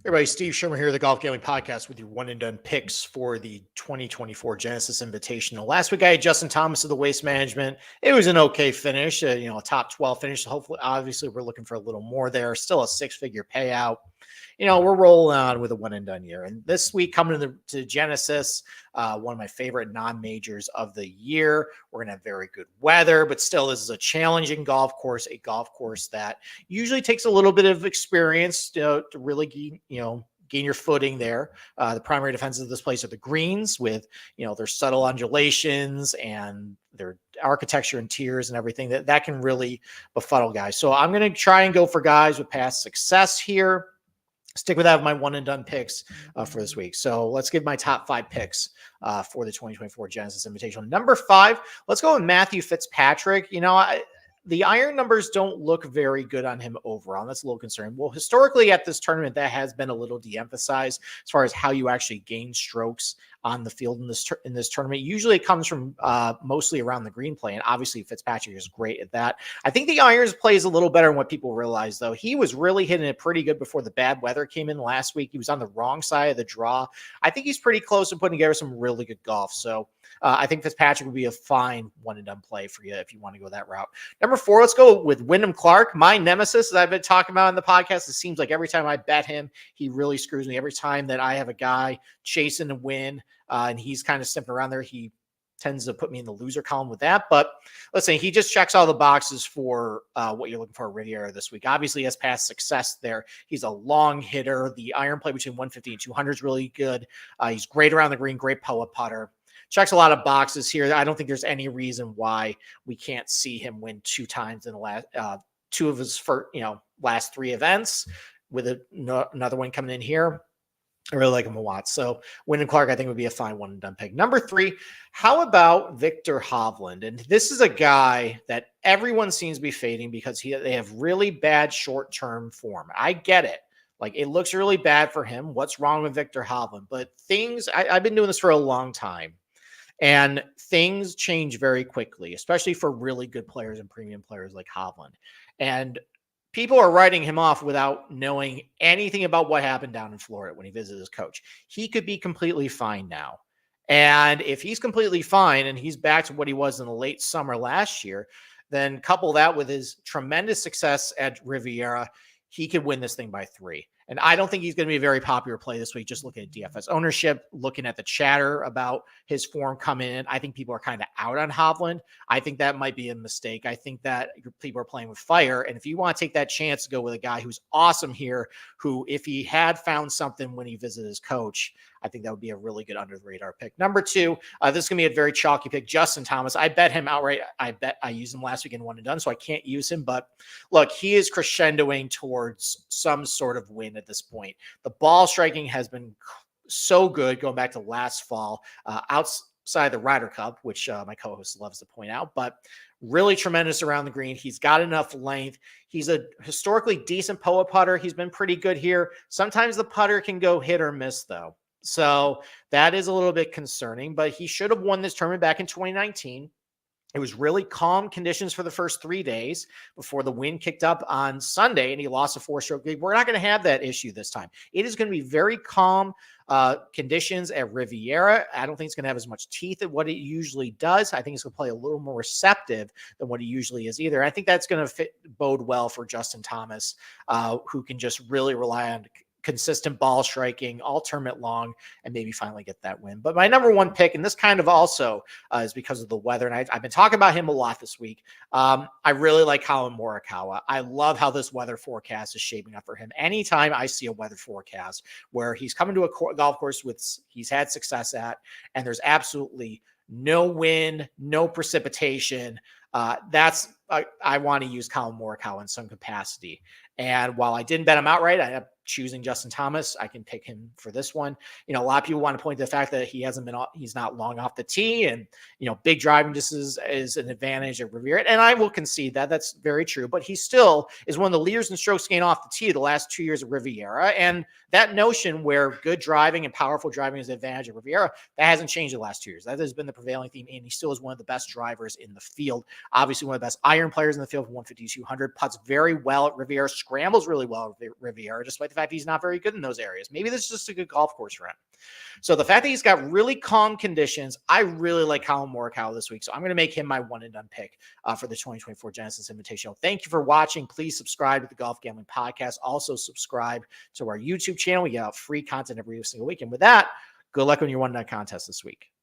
Everybody, Steve Shermer here, the Golf Gambling Podcast with your one and done picks for the 2024 Genesis Invitational. Last week I had Justin Thomas of the Waste Management. It was an okay finish, a top 12 finish. Hopefully, obviously, we're looking for a little more there. Still a six-figure payout. We're rolling on with a one and done year. And this week coming to Genesis, one of my favorite non-majors of the year. We're going to have very good weather, but still this is a challenging golf course, a golf course that usually takes a little bit of experience to really, gain your footing there. The primary defenses of this place are the greens with, their subtle undulations and their architecture and tiers and everything that can really befuddle guys. So I'm going to try and go for guys with past success here. Stick with that with my one and done picks for this week. So let's give my top 5 picks for the 2024 Genesis Invitational. Number 5, let's go with Matthew Fitzpatrick. The iron numbers don't look very good on him overall. That's a little concerning. Well, historically at this tournament, that has been a little de-emphasized as far as how you actually gain strokes on the field in this tournament. Usually it comes from mostly around the green play, and obviously Fitzpatrick is great at that. I think the irons plays a little better than what people realize, though. He was really hitting it pretty good before the bad weather came in last week. He was on the wrong side of the draw. I think he's pretty close to putting together some really good golf. So I think Fitzpatrick would be a fine one-and-done play for you if you want to go that route. Number 4, let's go with Wyndham Clark, my nemesis that I've been talking about in the podcast. It seems like every time I bet him, he really screws me. Every time that I have a guy chasing to win and he's kind of stepping around there, he tends to put me in the loser column with that. But let's say he just checks all the boxes for what you're looking for at Riviera this week. Obviously, he has past success there. He's a long hitter. The iron play between 150 and 200 is really good. He's great around the green, great putter. Checks a lot of boxes here. I don't think there's any reason why we can't see him win 2 times in the last 2 of his last 3 events with another one coming in here. I really like him a lot. So Wyndham Clark, I think, would be a fine one and done pick. Number 3, how about Victor Hovland? And this is a guy that everyone seems to be fading because they have really bad short-term form. I get it. Like, it looks really bad for him. What's wrong with Victor Hovland? But I've been doing this for a long time. And things change very quickly, especially for really good players and premium players like Hovland. And people are writing him off without knowing anything about what happened down in Florida when he visited his coach. He could be completely fine now. And if he's completely fine and he's back to what he was in the late summer last year, then couple that with his tremendous success at Riviera, he could win this thing by 3. And I don't think he's going to be a very popular play this week. Just looking at DFS ownership, looking at the chatter about his form coming in, I think people are kind of out on Hovland. I think that might be a mistake. I think that people are playing with fire. And if you want to take that chance to go with a guy who's awesome here, who, if he had found something when he visited his coach, I think that would be a really good under the radar pick. Number 2, this is going to be a very chalky pick. Justin Thomas. I bet him outright. I used him last week in one and done, so I can't use him. But look, he is crescendoing towards some sort of win at this point. The ball striking has been so good going back to last fall, outside the Ryder Cup, which my co-host loves to point out, but really tremendous around the green. He's got enough length. He's a historically decent putter. He's been pretty good here. Sometimes the putter can go hit or miss, though. So that is a little bit concerning, but he should have won this tournament back in 2019. It was really calm conditions for the first 3 days before the wind kicked up on Sunday and he lost a 4-stroke lead. We're not going to have that issue this time. It is going to be very calm conditions at Riviera. I don't think it's going to have as much teeth as what it usually does. I think it's going to play a little more receptive than what it usually is either. I think that's going to bode well for Justin Thomas, who can just really rely on consistent ball striking all tournament long and maybe finally get that win. But my number 1 pick, and this kind of also is because of the weather, and I've been talking about him a lot this week. I really like Colin Morikawa. I love how this weather forecast is shaping up for him. Anytime I see a weather forecast where he's coming to a golf course he's had success at, and there's absolutely no wind, no precipitation, I want to use Colin Morikawa in some capacity. And while I didn't bet him outright, I have choosing Justin Thomas. I can pick him for this one. A lot of people want to point to the fact that he's not long off the tee, and, big driving distance is an advantage at Riviera. And I will concede that that's very true, but he still is one of the leaders in strokes gained off the tee the last 2 years at Riviera. And that notion where good driving and powerful driving is an advantage at Riviera, that hasn't changed the last 2 years. That has been the prevailing theme. And he still is one of the best drivers in the field. Obviously one of the best iron players in the field from 150 to 200, putts very well at Riviera, scrambles really well at Riviera, despite the fact he's not very good in those areas. Maybe this is just a good golf course for him. So the fact that he's got really calm conditions, I really like Colin Morikawa this week. So I'm going to make him my one and done pick for the 2024 Genesis Invitational. Thank you for watching. Please subscribe to the Golf Gambling Podcast. Also subscribe to our YouTube channel. We get out free content every single week. And with that, good luck on your one night contest this week.